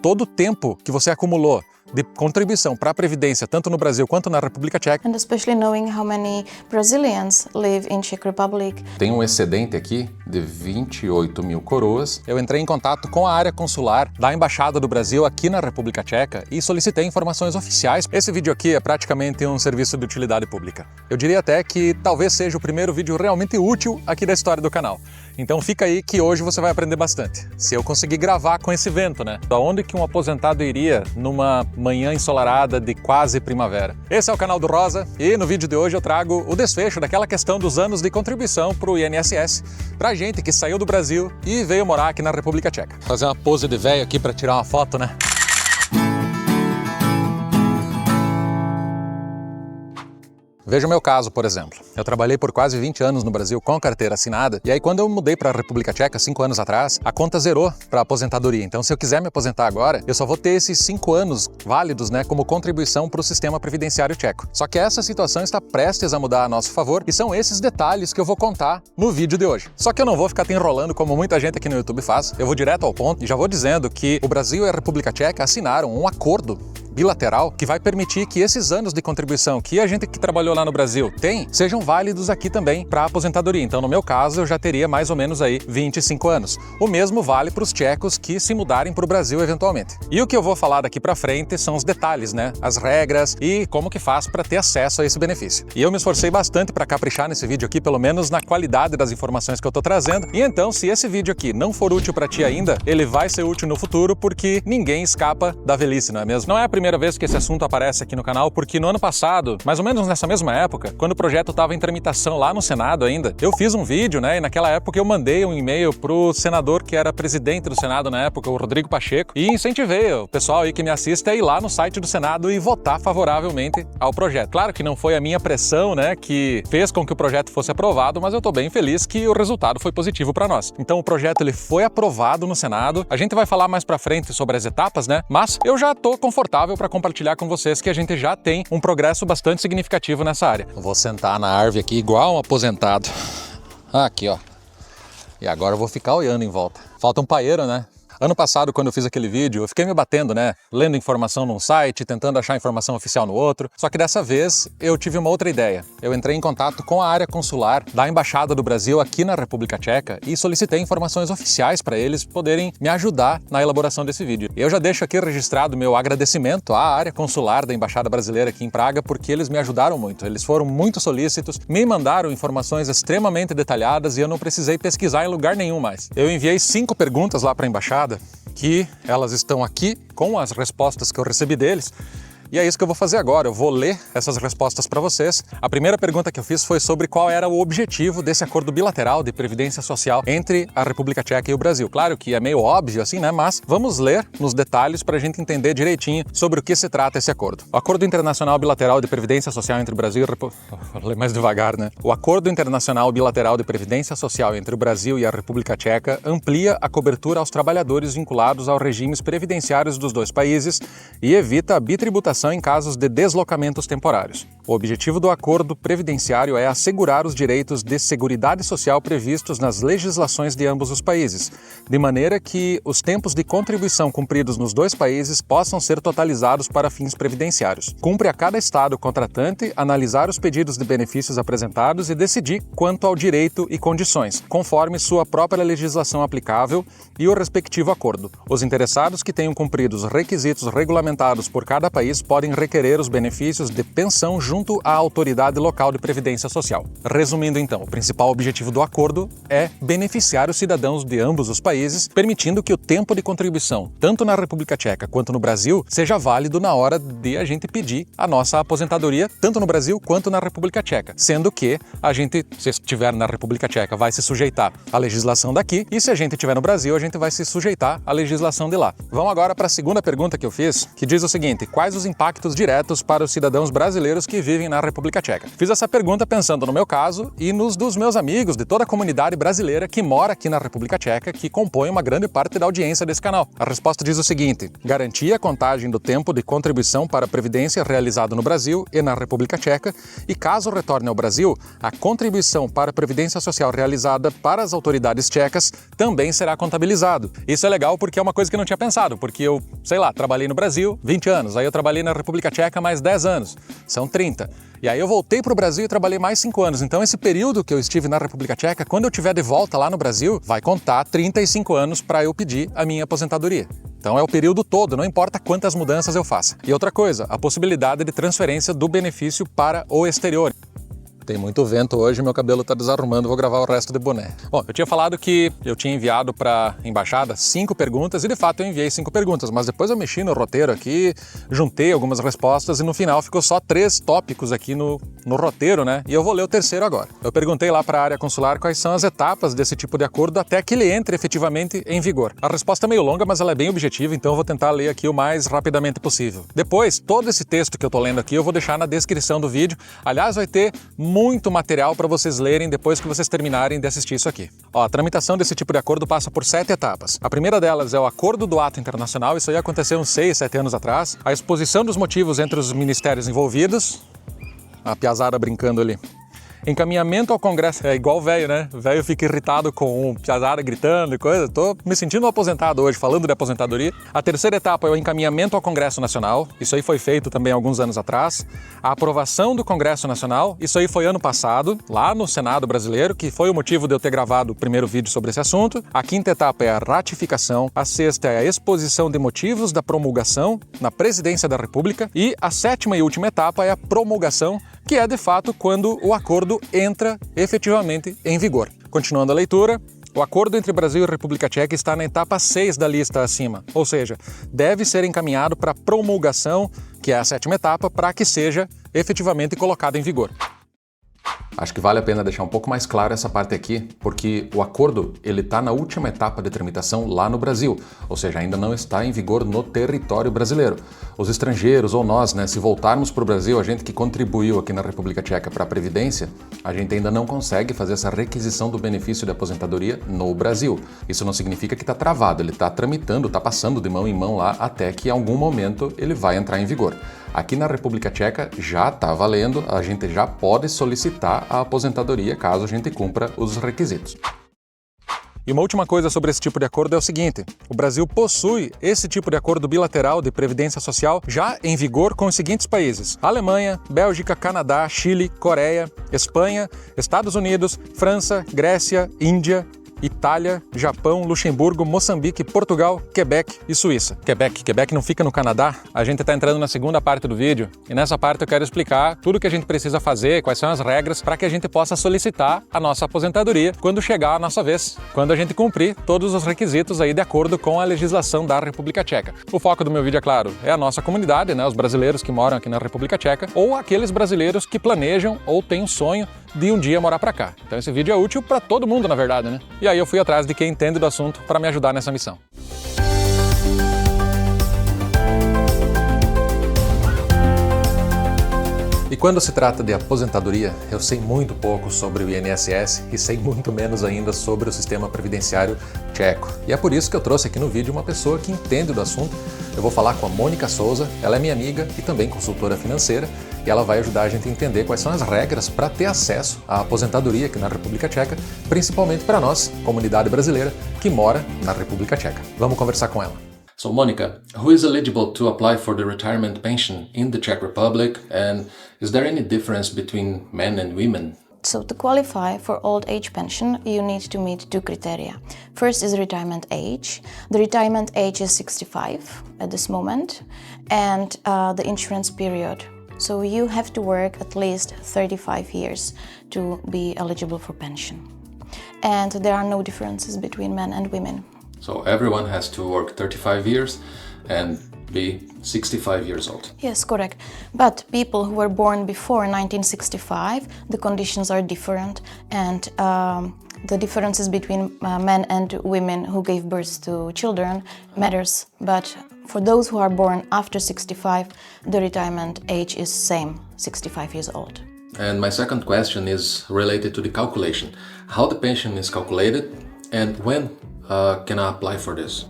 todo o tempo que você acumulou de contribuição para a Previdência, tanto no Brasil quanto na República Tcheca. And especially knowing how many Brazilians live in Czech Republic. Tem um excedente aqui de 28 mil coroas. Eu entrei em contato com a área consular da Embaixada do Brasil aqui na República Tcheca e solicitei informações oficiais. Esse vídeo aqui é praticamente um serviço de utilidade pública. Eu diria até que talvez seja o primeiro vídeo realmente útil aqui da história do canal. Então fica aí que hoje você vai aprender bastante. Se eu conseguir gravar com esse vento, né? Da onde que um aposentado iria numa manhã ensolarada de quase primavera? Esse é o canal do Rosa e no vídeo de hoje eu trago o desfecho daquela questão dos anos de contribuição para o INSS pra gente que saiu do Brasil e veio morar aqui na República Tcheca. Fazer uma pose de velho aqui para tirar uma foto, né? Veja o meu caso, por exemplo. Eu trabalhei por quase 20 anos no Brasil com carteira assinada e aí quando eu mudei para a República Tcheca 5 anos atrás, a conta zerou para a aposentadoria. Então se eu quiser me aposentar agora, eu só vou ter esses 5 anos válidos, né, como contribuição para o sistema previdenciário tcheco. Só que essa situação está prestes a mudar a nosso favor e são esses detalhes que eu vou contar no vídeo de hoje. Só que eu não vou ficar te enrolando como muita gente aqui no YouTube faz. Eu vou direto ao ponto e já vou dizendo que o Brasil e a República Tcheca assinaram um acordo bilateral que vai permitir que esses anos de contribuição que a gente que trabalhou lá no Brasil tem, sejam válidos aqui também para a aposentadoria. Então, no meu caso, eu já teria mais ou menos aí 25 anos. O mesmo vale para os tchecos que se mudarem para o Brasil eventualmente. E o que eu vou falar daqui para frente são os detalhes, né? As regras e como que faz para ter acesso a esse benefício. E eu me esforcei bastante para caprichar nesse vídeo aqui, pelo menos na qualidade das informações que eu tô trazendo. E então, se esse vídeo aqui não for útil para ti ainda, ele vai ser útil no futuro porque ninguém escapa da velhice, não é mesmo? Não é a primeira vez que esse assunto aparece aqui no canal, porque no ano passado, mais ou menos nessa mesma época, quando o projeto estava em tramitação lá no Senado ainda, eu fiz um vídeo, né, e naquela época eu mandei um e-mail pro senador que era presidente do Senado na época, o Rodrigo Pacheco, e incentivei o pessoal aí que me assiste a ir lá no site do Senado e votar favoravelmente ao projeto. Claro que não foi a minha pressão, né, que fez com que o projeto fosse aprovado, mas eu tô bem feliz que o resultado foi positivo para nós. Então o projeto ele foi aprovado no Senado. A gente vai falar mais para frente sobre as etapas, né, mas eu já tô confortável para compartilhar com vocês que a gente já tem um progresso bastante significativo nessa área. Eu vou sentar na árvore aqui igual um aposentado. Aqui, ó. E agora eu vou ficar olhando em volta. Falta um paeiro, né? Ano passado, quando eu fiz aquele vídeo, eu fiquei me batendo, né? Lendo informação num site, tentando achar informação oficial no outro. Só que dessa vez, eu tive uma outra ideia. Eu entrei em contato com a área consular da Embaixada do Brasil aqui na República Tcheca e solicitei informações oficiais para eles poderem me ajudar na elaboração desse vídeo. Eu já deixo aqui registrado meu agradecimento à área consular da Embaixada Brasileira aqui em Praga, porque eles me ajudaram muito. Eles foram muito solícitos, me mandaram informações extremamente detalhadas e eu não precisei pesquisar em lugar nenhum mais. Eu enviei 5 perguntas lá para a Embaixada, que elas estão aqui com as respostas que eu recebi deles. E é isso que eu vou fazer agora, eu vou ler essas respostas para vocês. A primeira pergunta que eu fiz foi sobre qual era o objetivo desse acordo bilateral de previdência social entre a República Tcheca e o Brasil. Claro que é meio óbvio assim, né? Mas vamos ler nos detalhes para a gente entender direitinho sobre o que se trata esse acordo. O Acordo Internacional Bilateral de Previdência Social entre o Brasil e Vou ler mais devagar, né? O Acordo Internacional Bilateral de Previdência Social entre o Brasil e a República Tcheca amplia a cobertura aos trabalhadores vinculados aos regimes previdenciários dos dois países e evita a bitributação em casos de deslocamentos temporários. O objetivo do acordo previdenciário é assegurar os direitos de seguridade social previstos nas legislações de ambos os países, de maneira que os tempos de contribuição cumpridos nos dois países possam ser totalizados para fins previdenciários. Cumpre a cada estado contratante analisar os pedidos de benefícios apresentados e decidir quanto ao direito e condições, conforme sua própria legislação aplicável e o respectivo acordo. Os interessados que tenham cumprido os requisitos regulamentados por cada país podem requerer os benefícios de pensão junto à autoridade local de previdência social. Resumindo então, o principal objetivo do acordo é beneficiar os cidadãos de ambos os países, permitindo que o tempo de contribuição, tanto na República Tcheca quanto no Brasil, seja válido na hora de a gente pedir a nossa aposentadoria, tanto no Brasil quanto na República Tcheca. Sendo que a gente, se estiver na República Tcheca, vai se sujeitar à legislação daqui, e se a gente estiver no Brasil, a gente vai se sujeitar à legislação de lá. Vamos agora para a segunda pergunta que eu fiz, que diz o seguinte: quais os impactos diretos para os cidadãos brasileiros que vivem na República Tcheca? Fiz essa pergunta pensando no meu caso e nos dos meus amigos de toda a comunidade brasileira que mora aqui na República Tcheca, que compõe uma grande parte da audiência desse canal. A resposta diz o seguinte: garantir a contagem do tempo de contribuição para a Previdência realizado no Brasil e na República Tcheca, e caso retorne ao Brasil, a contribuição para a Previdência Social realizada para as autoridades tchecas também será contabilizado. Isso é legal porque é uma coisa que eu não tinha pensado, porque eu, sei lá, trabalhei no Brasil 20 anos, aí eu trabalhei na República Tcheca mais 10 anos, são 30. E aí eu voltei para o Brasil e trabalhei mais 5 anos. Então esse período que eu estive na República Tcheca, quando eu estiver de volta lá no Brasil, vai contar 35 anos para eu pedir a minha aposentadoria. Então é o período todo, não importa quantas mudanças eu faça. E outra coisa, a possibilidade de transferência do benefício para o exterior. Tem muito vento hoje, meu cabelo tá desarrumando, vou gravar o resto de boné. Bom, eu tinha falado que eu tinha enviado para a embaixada 5 perguntas e de fato eu enviei 5 perguntas, mas depois eu mexi no roteiro aqui, juntei algumas respostas e no final ficou só 3 tópicos aqui no roteiro, né? E eu vou ler o terceiro agora. Eu perguntei lá para a área consular quais são as etapas desse tipo de acordo até que ele entre efetivamente em vigor. A resposta é meio longa, mas ela é bem objetiva, então eu vou tentar ler aqui o mais rapidamente possível. Depois, todo esse texto que eu tô lendo aqui eu vou deixar na descrição do vídeo. Aliás, vai ter muito material para vocês lerem depois que vocês terminarem de assistir isso aqui. Ó, a tramitação desse tipo de acordo passa por 7 etapas. A primeira delas é o acordo do ato internacional, isso aí aconteceu uns 6, 7 anos atrás. A exposição dos motivos entre os ministérios envolvidos. A piazada brincando ali. Encaminhamento ao Congresso, é igual o velho, né? O velho fica irritado com piazada gritando e coisa. Tô me sentindo aposentado hoje, falando de aposentadoria. A terceira etapa é o encaminhamento ao Congresso Nacional. Isso aí foi feito também alguns anos atrás. A aprovação do Congresso Nacional. Isso aí foi ano passado, lá no Senado brasileiro, que foi o motivo de eu ter gravado o primeiro vídeo sobre esse assunto. A quinta etapa é a ratificação. A sexta é a exposição de motivos da promulgação na Presidência da República. E a sétima e última etapa é a promulgação, que é de fato quando o acordo entra efetivamente em vigor. Continuando a leitura, o acordo entre Brasil e República Tcheca está na etapa 6 da lista acima, ou seja, deve ser encaminhado para promulgação, que é a sétima etapa, para que seja efetivamente colocado em vigor. Acho que vale a pena deixar um pouco mais claro essa parte aqui, porque o acordo ele está na última etapa de tramitação lá no Brasil, ou seja, ainda não está em vigor no território brasileiro. Os estrangeiros ou nós, né, se voltarmos para o Brasil, a gente que contribuiu aqui na República Tcheca para a Previdência, a gente ainda não consegue fazer essa requisição do benefício de aposentadoria no Brasil. Isso não significa que está travado, ele está tramitando, está passando de mão em mão lá até que em algum momento ele vai entrar em vigor. Aqui na República Tcheca já está valendo, a gente já pode solicitar a aposentadoria caso a gente cumpra os requisitos. E uma última coisa sobre esse tipo de acordo é o seguinte: o Brasil possui esse tipo de acordo bilateral de previdência social já em vigor com os seguintes países: Alemanha, Bélgica, Canadá, Chile, Coreia, Espanha, Estados Unidos, França, Grécia, Índia, Itália, Japão, Luxemburgo, Moçambique, Portugal, Quebec e Suíça. Quebec não fica no Canadá? A gente está entrando na segunda parte do vídeo e nessa parte eu quero explicar tudo o que a gente precisa fazer, quais são as regras para que a gente possa solicitar a nossa aposentadoria quando chegar a nossa vez, quando a gente cumprir todos os requisitos aí de acordo com a legislação da República Tcheca. O foco do meu vídeo, é claro, é a nossa comunidade, né, os brasileiros que moram aqui na República Tcheca ou aqueles brasileiros que planejam ou têm um sonho de um dia morar para cá. Então esse vídeo é útil para todo mundo, na verdade, né? E aí eu fui atrás de quem entende do assunto para me ajudar nessa missão. E quando se trata de aposentadoria, eu sei muito pouco sobre o INSS e sei muito menos ainda sobre o sistema previdenciário tcheco. E é por isso que eu trouxe aqui no vídeo uma pessoa que entende do assunto. Eu vou falar com a Mônica Souza, ela é minha amiga e também consultora financeira, e ela vai ajudar a gente a entender quais são as regras para ter acesso à aposentadoria aqui na República Tcheca, principalmente para nós, comunidade brasileira, que mora na República Tcheca. Vamos conversar com ela. So Monica, who is eligible to apply for the retirement pension in the Czech Republic, and is there any difference between men and women? So to qualify for old age pension, you need to meet 2 criteria. First is retirement age. The retirement age is 65 at this moment, and the insurance period. So you have to work at least 35 years to be eligible for pension. And there are no differences between men and women. So everyone has to work 35 years and be 65 years old. Yes, correct. But people who were born before 1965, the conditions are different, and the differences between men and women who gave birth to children matters. But For those who are born after 65, the retirement age is same, 65 years old. And my second question is related to the calculation. How the pension is calculated and when can I apply for this?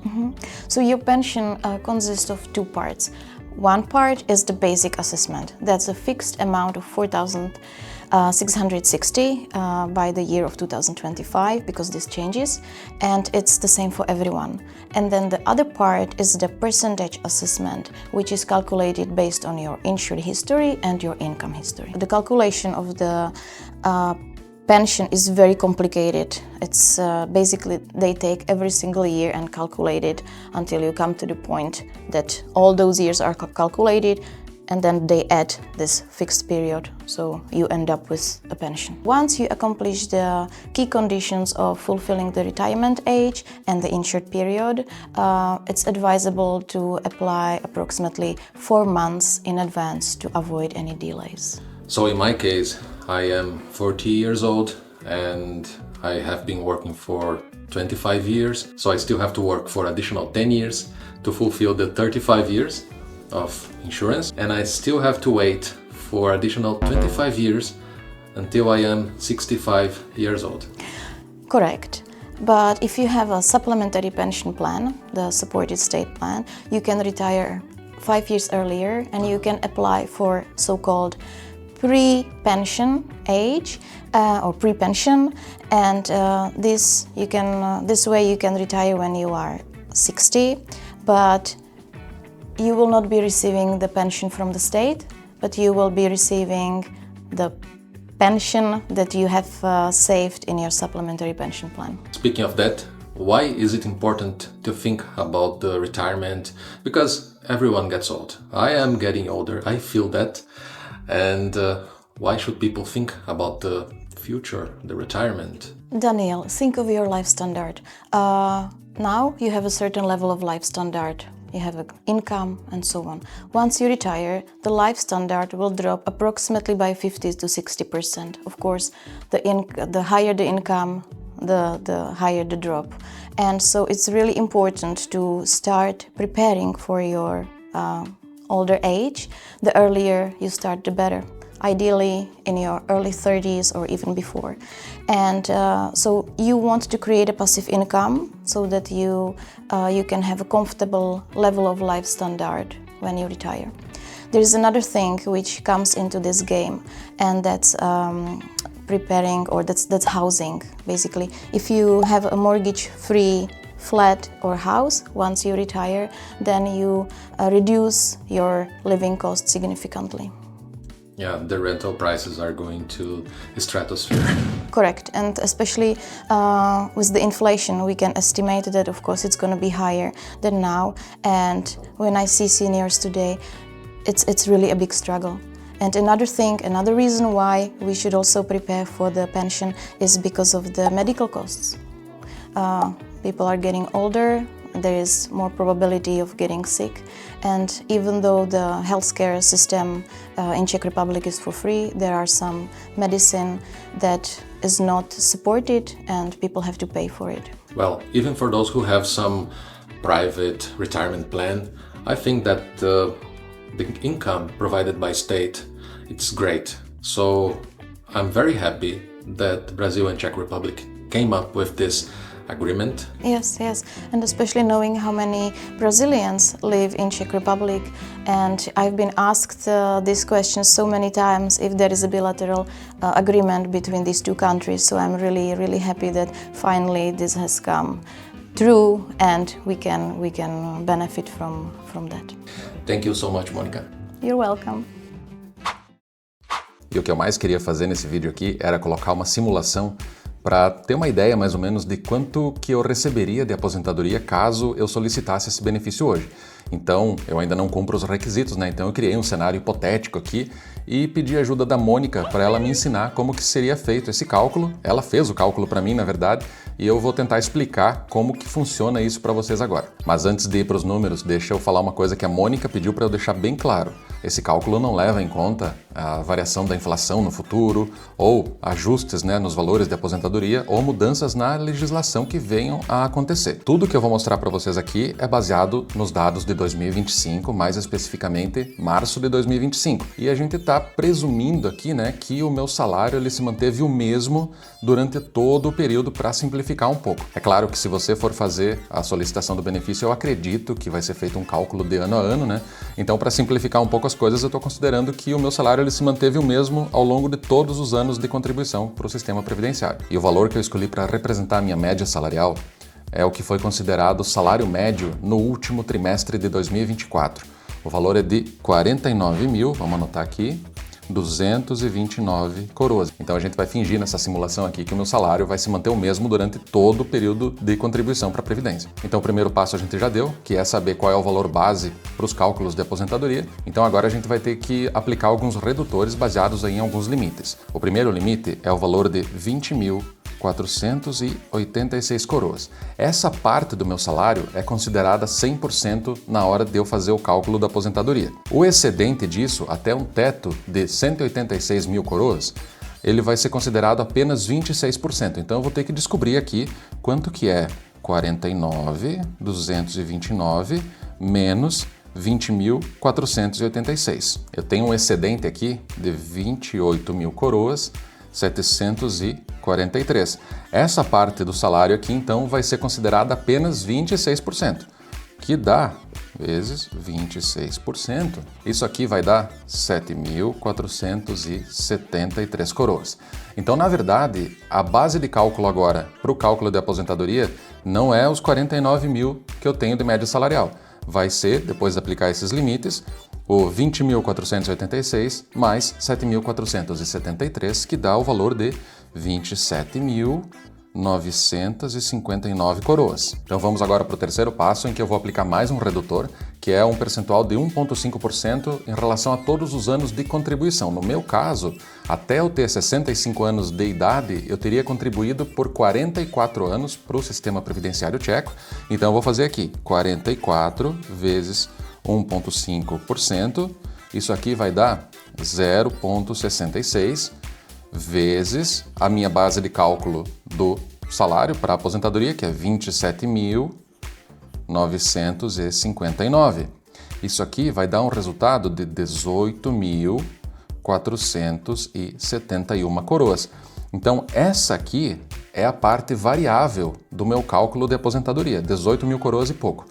So your pension consists of two parts. One part is the basic assessment. That's a fixed amount of 4,660 by the year of 2025, because this changes, and it's the same for everyone. And then the other part is the percentage assessment, which is calculated based on your insured history and your income history. The calculation of the pension is very complicated. It's basically they take every single year and calculate it until you come to the point that all those years are calculated, and then they add this fixed period, so you end up with a pension. Once you accomplish the key conditions of fulfilling the retirement age and the insured period, it's advisable to apply approximately 4 months in advance to avoid any delays. So in my case, I am 40 years old and I have been working for 25 years, so I still have to work for additional 10 years to fulfill the 35 years of insurance, and I still have to wait for additional 25 years until I am 65 years old. Correct. But if you have a supplementary pension plan, the supported state plan, you can retire 5 years earlier and you can apply for so-called pre-pension age or pre-pension, and this way you can retire when you are 60, but you will not be receiving the pension from the state, but you will be receiving the pension that you have saved in your supplementary pension plan. Speaking of that, why is it important to think about the retirement? Because everyone gets old. I am getting older, I feel that. And why should people think about the future, the retirement? Daniel, think of your life standard. Now you have a certain level of life standard. You have an income and so on. Once you retire, the life standard will drop approximately by 50 to 60%. Of course, the higher the income, the higher the drop. And so it's really important to start preparing for your older age. The earlier you start, the better. Ideally in your early 30s or even before. And so you want to create a passive income so that you can have a comfortable level of life standard when you retire. There is another thing which comes into this game, and that's preparing, or that's housing, basically. If you have a mortgage-free flat or house, once you retire, then you reduce your living costs significantly. Yeah, the rental prices are going to the stratosphere. Correct, and especially with the inflation, we can estimate that, of course, it's going to be higher than now. And when I see seniors today, it's really a big struggle. And another reason why we should also prepare for the pension is because of the medical costs. People are getting older, there is more probability of getting sick, and even though the healthcare system in Czech Republic is for free, there are some medicine that is not supported and people have to pay for it. Well, even for those who have some private retirement plan, I think that the income provided by state, it's great. So I'm very happy that Brazil and Czech Republic came up with this agreement. Yes, and especially knowing how many Brazilians live in Czech Republic, and I've been asked this question so many times if there is a bilateral agreement between these two countries. So I'm really happy that finally this has come true and we can benefit from that. Thank you so much, Monica. You're welcome. E o que eu mais queria fazer nesse vídeo aqui era colocar uma simulação para ter uma ideia mais ou menos de quanto que eu receberia de aposentadoria caso eu solicitasse esse benefício hoje. Então, eu ainda não cumpro os requisitos, né? Então eu criei um cenário hipotético aqui e pedi a ajuda da Mônica para ela me ensinar como que seria feito esse cálculo. Ela fez o cálculo para mim, na verdade, e eu vou tentar explicar como que funciona isso para vocês agora. Mas antes de ir para os números, deixa eu falar uma coisa que a Mônica pediu para eu deixar bem claro. Esse cálculo não leva em conta a variação da inflação no futuro, ou ajustes, né, nos valores de aposentadoria, ou mudanças na legislação que venham a acontecer. Tudo que eu vou mostrar para vocês aqui é baseado nos dados de 2025, mais especificamente março de 2025. E a gente está presumindo aqui, né, que o meu salário ele se manteve o mesmo durante todo o período para simplificar um pouco. É claro que se você for fazer a solicitação do benefício, eu acredito que vai ser feito um cálculo de ano a ano, né? Então, para simplificar um pouco as coisas, eu estou considerando que o meu salário ele se manteve o mesmo ao longo de todos os anos de contribuição para o sistema previdenciário. E o valor que eu escolhi para representar a minha média salarial é o que foi considerado o salário médio no último trimestre de 2024. O valor é de 49.000, vamos anotar aqui, 229 coroas. Então a gente vai fingir nessa simulação aqui que o meu salário vai se manter o mesmo durante todo o período de contribuição para a Previdência. Então o primeiro passo a gente já deu, que é saber qual é o valor base para os cálculos de aposentadoria. Então agora a gente vai ter que aplicar alguns redutores baseados em alguns limites. O primeiro limite é o valor de 20.486 coroas.Essa parte do meu salário é considerada 100% na hora de eu fazer o cálculo da aposentadoria. O excedente disso, até um teto de 186 mil coroas, ele vai ser considerado apenas 26%. Então eu vou ter que descobrir aqui quanto que é 49.229 menos 20.486. Eu tenho um excedente aqui de 28 mil coroas, 743. Essa parte do salário aqui, então, vai ser considerada apenas 26%, que dá vezes 26%. Isso aqui vai dar 7.473 coroas. Então, na verdade, a base de cálculo agora para o cálculo de aposentadoria não é os 49 mil que eu tenho de média salarial. Vai ser, depois de aplicar esses limites, o 20.486 mais 7.473, que dá o valor de 27.959 coroas. Então vamos agora para o terceiro passo, em que eu vou aplicar mais um redutor, que é um percentual de 1,5% em relação a todos os anos de contribuição. No meu caso, até eu ter 65 anos de idade, eu teria contribuído por 44 anos para o sistema previdenciário tcheco. Então eu vou fazer aqui 44 vezes 1,5%, isso aqui vai dar 0,66 vezes a minha base de cálculo do salário para a aposentadoria, que é 27.959. Isso aqui vai dar um resultado de 18.471 coroas. Então, essa aqui é a parte variável do meu cálculo de aposentadoria, 18 mil coroas e pouco.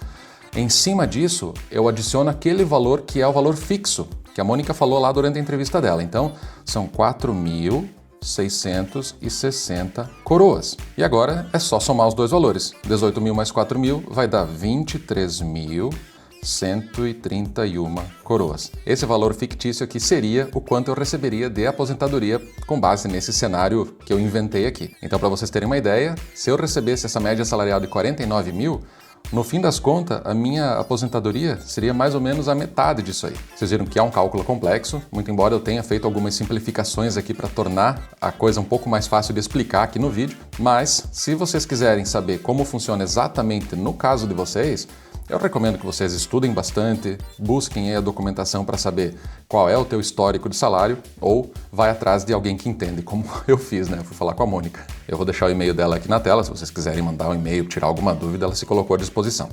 Em cima disso, eu adiciono aquele valor que é o valor fixo, que a Mônica falou lá durante a entrevista dela. Então, são 4.660 coroas. E agora é só somar os dois valores. 18 mil mais 4 mil vai dar 23.131 coroas. Esse valor fictício aqui seria o quanto eu receberia de aposentadoria com base nesse cenário que eu inventei aqui. Então, para vocês terem uma ideia, se eu recebesse essa média salarial de 49 mil, no fim das contas, a minha aposentadoria seria mais ou menos a metade disso aí. Vocês viram que é um cálculo complexo, muito embora eu tenha feito algumas simplificações aqui para tornar a coisa um pouco mais fácil de explicar aqui no vídeo, mas se vocês quiserem saber como funciona exatamente no caso de vocês, eu recomendo que vocês estudem bastante, busquem a documentação para saber qual é o teu histórico de salário ou vai atrás de alguém que entende, como eu fiz, né? Eu fui falar com a Mônica. Eu vou deixar o e-mail dela aqui na tela, se vocês quiserem mandar um e-mail, tirar alguma dúvida, ela se colocou à disposição.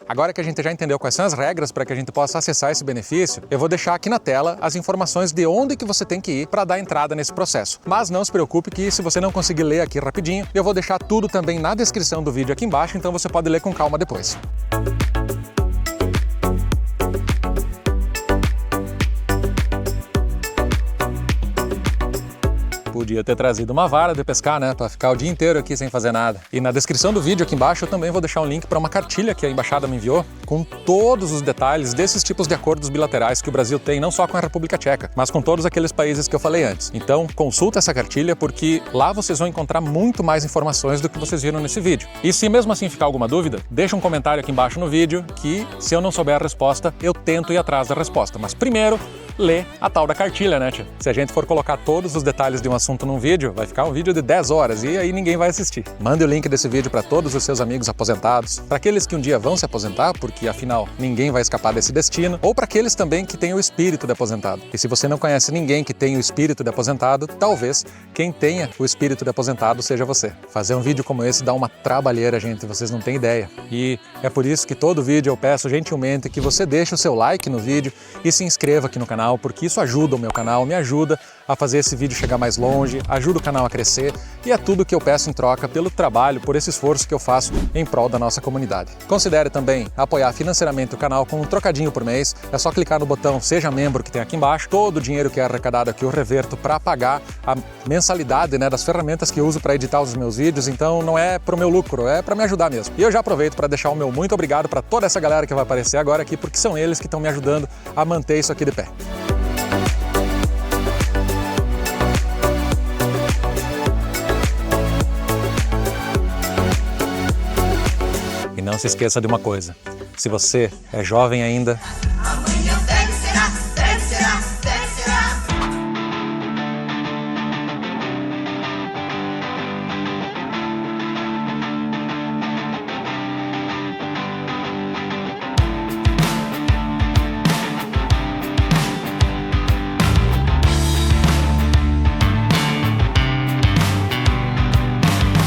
Agora que a gente já entendeu quais são as regras para que a gente possa acessar esse benefício, eu vou deixar aqui na tela as informações de onde que você tem que ir para dar entrada nesse processo. Mas não se preocupe que se você não conseguir ler aqui rapidinho, eu vou deixar tudo também na descrição do vídeo aqui embaixo, então você pode ler com calma depois. Podia ter trazido uma vara de pescar, né? Para ficar o dia inteiro aqui sem fazer nada. E na descrição do vídeo aqui embaixo eu também vou deixar um link para uma cartilha que a embaixada me enviou com todos os detalhes desses tipos de acordos bilaterais que o Brasil tem, não só com a República Tcheca, mas com todos aqueles países que eu falei antes. Então consulta essa cartilha porque lá vocês vão encontrar muito mais informações do que vocês viram nesse vídeo. E se mesmo assim ficar alguma dúvida, deixa um comentário aqui embaixo no vídeo que se eu não souber a resposta, eu tento ir atrás da resposta. Mas primeiro, lê a tal da cartilha, né, tia? Se a gente for colocar todos os detalhes de um assunto junto num vídeo, vai ficar um vídeo de 10 horas e aí ninguém vai assistir. Mande o link desse vídeo para todos os seus amigos aposentados, para aqueles que um dia vão se aposentar, porque afinal ninguém vai escapar desse destino, ou para aqueles também que têm o espírito de aposentado. E se você não conhece ninguém que tem o espírito de aposentado, talvez quem tenha o espírito de aposentado seja você. Fazer um vídeo como esse dá uma trabalheira, gente, vocês não têm ideia. E é por isso que todo vídeo eu peço gentilmente que você deixe o seu like no vídeo e se inscreva aqui no canal, porque isso ajuda o meu canal, me ajuda a fazer esse vídeo chegar mais longe, ajuda o canal a crescer e é tudo que eu peço em troca pelo trabalho, por esse esforço que eu faço em prol da nossa comunidade. Considere também apoiar financeiramente o canal com um trocadinho por mês, é só clicar no botão Seja Membro que tem aqui embaixo, todo o dinheiro que é arrecadado aqui eu reverto para pagar a mensalidade, né, das ferramentas que eu uso para editar os meus vídeos, então não é pro meu lucro, é para me ajudar mesmo. E eu já aproveito para deixar o meu muito obrigado para toda essa galera que vai aparecer agora aqui, porque são eles que estão me ajudando a manter isso aqui de pé. E não se esqueça de uma coisa, se você é jovem ainda,